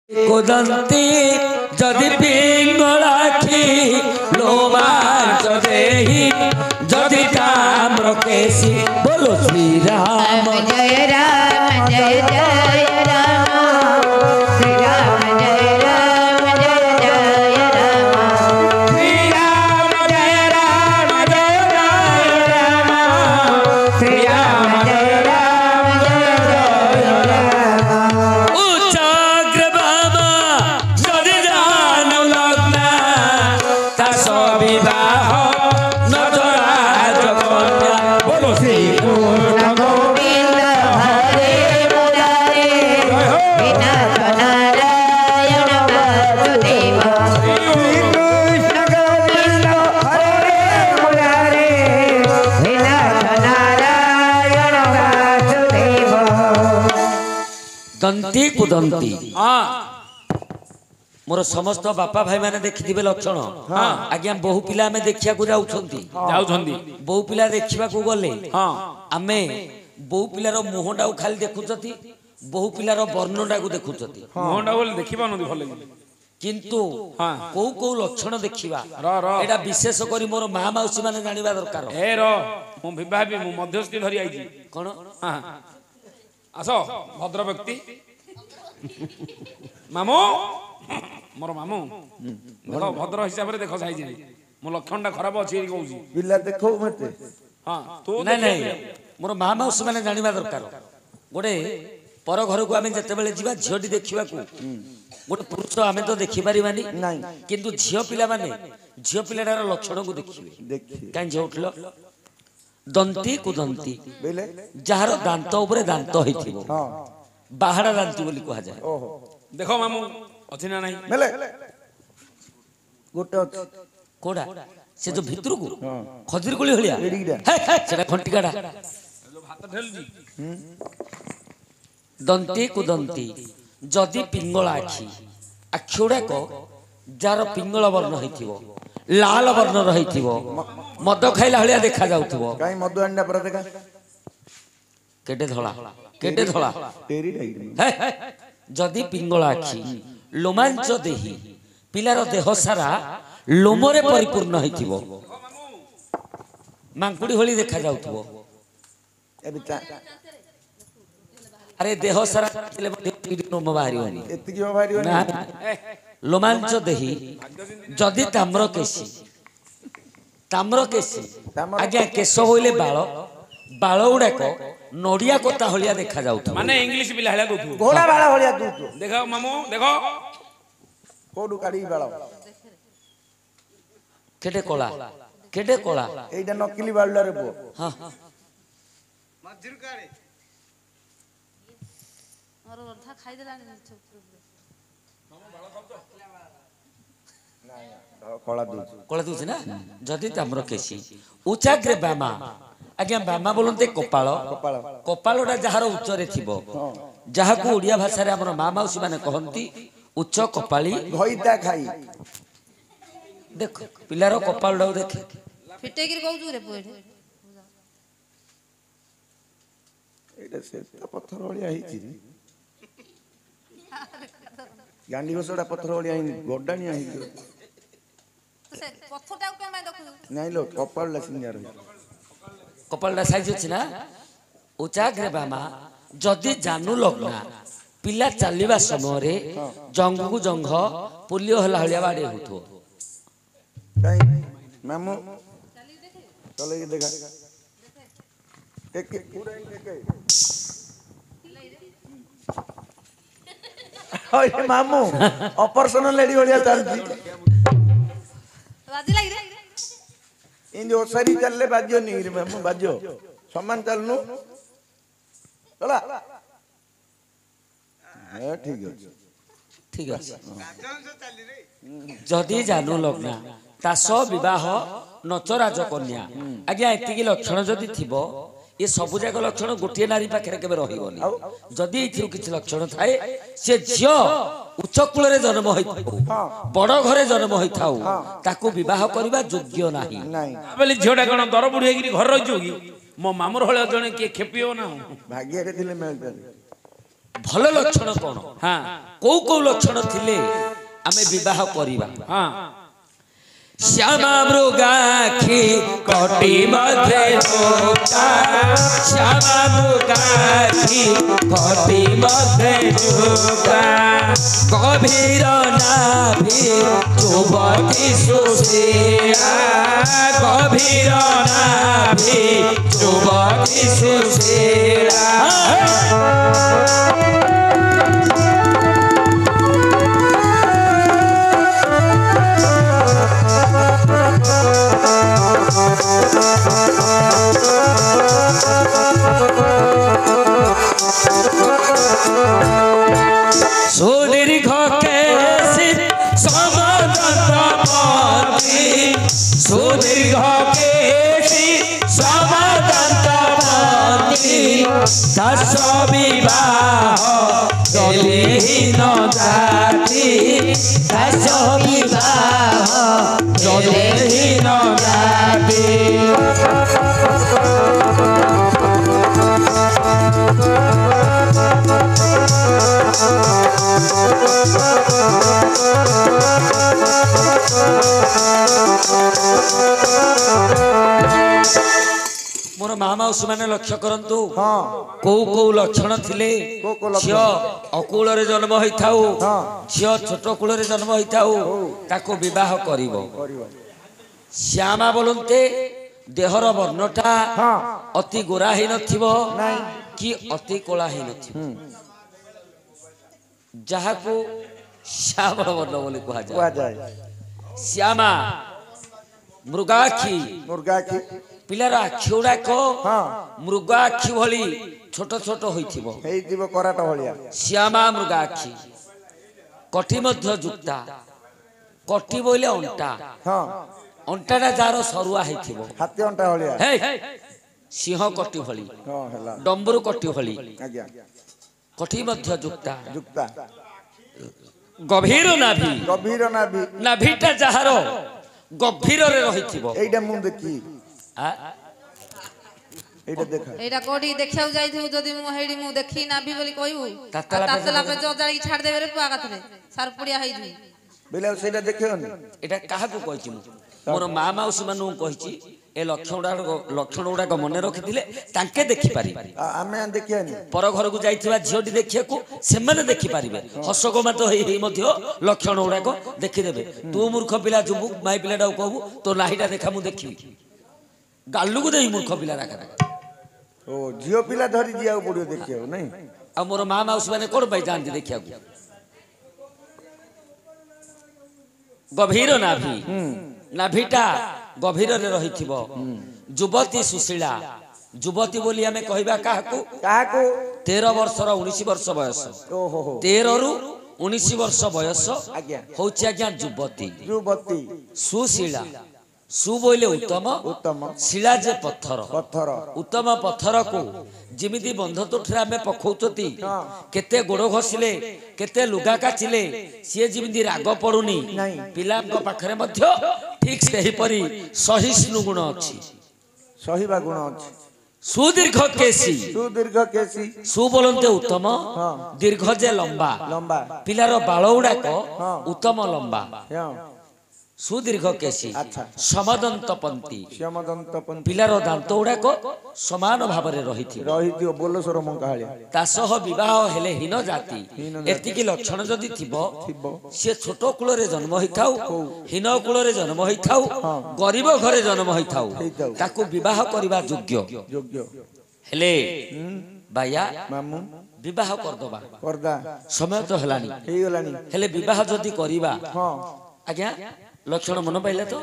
कुदंती जदि पिंगलाखी लोमांच देही जदि ताम्र केसी बोलो श्री राम जय राम जय जय राम श्री राम जय राम जय जय राम श्री राम जय राम जय जय राम श्री राम जय राम जय जय राम उच्चाग्र बामा जदि जानु लग्ना तास विवाह नजराज कन्या बोलो श्री पूर्ण गोविंद हरे मुरारे विनाथ नारायण वासुदेव कृष्ण गोविंद हरे मुरारे विनाथ नारायण वासुदेव दंती कुदंती मोर समस्त बापा भाई माने देखिथिबे लक्षण आज्ञा बहु पिला में देखिया को जाउछंती बहु पिला देखिबा को गले आमे बहु पिलार मुहंडा खाली देखुछती बहु पिलार वर्णडा को देखुछती मुहंडा बोल देखिबा नदी भले किंतु को को लक्षण देखिबा एटा विशेष करी मोर मां माउसी माने जानिबा दरकार ए रो मु विभाबी मु मध्यस्थी धरि आइजी कोन आसो भद्र व्यक्ति मामू मोर मामू देखो भद्र हिसाब रे देखो साइज मो लक्षण खराब अछि कहूची पिला देखो मते हां तो नहीं नहीं मोर मां माउसी माने जानिबा दरकार गोटे पर घर को आमे जते बेले जीवा झियोटी देखिबा को गोटे पुरुष आमे तो देखि परिबानी नहीं किंतु झियो पिला माने झियो पिलाटार लक्षण को देखिबे देखिए काई झियो उठलो दंती कुदंती बेले जहार दांत ऊपर दांत होइथिबो हां बाहाडा दांती बोली कहा जाए ओहो देखो मामू अछि ना नहीं बेले गोटे अछि कोडा से जो भितर को हां खजूर कोली हलिया एडिगडा सेटा खंटिकाडा जो भात ढेल जी दंती कुदंती जदि पिंगला आखी आखिउडाक जार पिंगल वर्ण होइथिबो लाल वर्ण रहिथिबो मद खाइला हलिया देखा जाउथिबो काई मधु अंडा पर देखा केटे धला टेरी टाइट जदि पिंगला आखी लोमांच देही पिलार देह सारा लोमरे परिपूर्ण होइथिबो मांकुड़ी होली देखा जाउथिबो एबे अरे देह सारा लोम बाहरिबनी एतिकी बाहरी ना लोमांच देही जदि ताम्र केसी आज्ञा केश होइले बाळ उडाक नडिया कोता हलिया देखा जाउथिबो माने इंग्लिश बिला हला कहू घोड़ा बाला होलिया तू तो देखो मामू देखो कोडू काडी बाला केटे कोला एइटा नकली बालडा रे बो हां मझुर कारे और रथा खाई देलानी कोला दूची ना जदि ताम्र केसी उचाग्रे बामा आज्ञा बामा बोलते कपालटा जहार उच्चरे थिबो जहाकू ओडिया भाषा रे हमर मां माउसी माने कहंती उच्च कपाली घइता खाई देखो पिलारो कपालडा देखे फिटे गिर कहू रे पोए एटा से पत्थर होलिया हिची गांडी घोसडा पत्थर होलिया हिन गोडानिया हिची तो से पत्थरटा के मैं देखू नाइ लो कपाल लसिंगार कपालटा साइज अछि ना उचाग्रे बामा जदि जानू लगना पिला चलिबा समय रे जंगू जंघ पोलियो हला हलिया बाडे होथो काई मामू चले के देखा एक पूरा एक ओए मामू ऑपरेशन लेडी होलिया चलती राजी लागी रे इन जो सरी चलले बाजो नहीं रे मामू बाजो समान चलनु चला ए ठीक है जदि जानू लगना तास विवाह नचराज कन्या आज्ञा एतिकी लक्षण जदि थिबो ये सबु जाक लक्षण गोटे नारी पाखे केबे रहिबोनी जदि एथिरु किछ लक्षण थाए से झियो उच्च कुल जन्म होइथाउ बड़ घरे जन्म होइथाउ ताकू विवाह करबा योग्य नाही नहीं बोली झियोटा कोन दर बुढी हेगिरी घर रहिजो की मो मामुर हळे जणे के खेपियो ना भाग्य रे थिले मिलते ଭଲ ଲକ୍ଷଣ କଣ ହଁ କୋଉ କୋଉ ଲକ୍ଷଣ ଥିଲେ ଆମେ ବିବାହ କରିବା ହଁ श्यामा मृगाखी कोटि मध्य जोगा श्यामा मृगाखी कोटि मध्य जोगा गभीर नाभि युवती सुशीला गभीर नाभि युवती सुशीला सुदीर्घ केसी समदंतपति सुदीर्घ केसी समदंतपति दश विवाह दलेहीन जाति दश विवाह दलेहीन जाति मोर मामा उसमाने लक्ष्य करंतु हाँ कोउ कोउ लक्षण थिले कोउ कोउ लक्षण? झियो अकुल रे जन्म होइथाउ हाँ। झियो छोट कुल रे जन्म होइथाउ ताको विवाह करिवो श्यामा बोलन्ते देहर वर्णटा हाँ अति गोरा ही नथिबो नहीं कि अति कोला ही नथिबो जाहाको श्यामल वर्ण बोली कहा कुआ जाए जाए श्यामा मृगाखी मुर्गा की पिलार आखि गुड़ाक हाँ मृगाखी भली छोट छोट होइथिबो हेई जीव कराट भलिया श्यामा मृगाखी कठी मध्य जुक्ता कठी बोले अंटा हाँ अंटाटा जार सरुआ होइथिबो हाथी अंटा भलिया हे सिंह कटी भली हाँ ହେଲା डंबरू कटी भली आज्ञा कठी मध्य जुक्ता जुक्ता गभीर नाभि गभीर नाभि नाभिटा जाहार गभीर रे रहिथिबो एइटा मु देखी आ एइटा देखा एटा कोडी देखियाउ जाइथु जदी मु हेडी मु देखि नाभि बोली कहू तातला तातला पे जो जाई छाड़ देबे रे पुआ काथरे सार पुडिया हेइ जु बेला सेटा देखियोनी एटा काहाकू कहिछि मु मोर मा माउसी मानु कहिछि ए लक्षण गुड़ाक मन रखिथिले तांके देखि पारि आमे देखियानी पर घर को जाइथिबा झियोटी देखियाकू सेमाने देखि पारिबे हसगमात हेइ हेइ मध्य लक्षण गुड़ाक देखि देबे तू मूर्ख पिला जुबु माई पिलाटा कहबू तो नाहीटा देखा मु देखिबी गालू को देई मूर्ख पिला राखा ओ झियो पिला धरी जिया पड़ियो देखियो नहीं आ मोर मा माउसी माने कोन पाई जानती देखियाकू गभीर नाभि नाभिटा गभीर रे रहिथिबो युवती सुशीला युवती बोली हमें कहबा काहाकू काहाकू 13 वर्षर 19 वर्ष बयस ओहो हो 13 रु 19 वर्ष बयस आज्ञा होछि आज्ञा युवती जुबती सुशीला सु बोले उत्तम उत्तम शिला जे पत्थर पत्थर उत्तम पत्थर को जिमिति बंध तोठरे आमे पखौतती केते गोड़ घसिले केते लुगा काचिले सिए जिमिति राग पडुनी नहीं। पिलांक पाखरे मध्य ठीक सेही परी सहिष्णु गुण अछि सहीबा गुण अछि सुदीर्घ केसी सुदीर्घ केसी सु बोलन्ते उत्तम दीर्घ जे लंबा लंबा पिलार बाळ उडाक उत्तम लंबा हाँ सुदीर्घ केसी अच्छा। समदंत पंती श्यामदंत पंथ पिलार दांत उडाक समान भाबरे रहिथिबो रहिथियो बोलसर मंकाहालिया तासह विवाह हेले हीन जाति एतिकी लक्षण जदि थिबो से छोट कुल रे जन्म होइथाउ हीन कुल रे जन्म होइथाउ गरीब घरे जन्म होइथाउ ताकू विवाह करबा योग्य योग्य हेले बाया मामू विवाह करदबा पर्दा समय तो हेलानी हेई गलानी हेले विवाह जदि करिबा हाँ आज्ञा लक्षण मन पाइले तो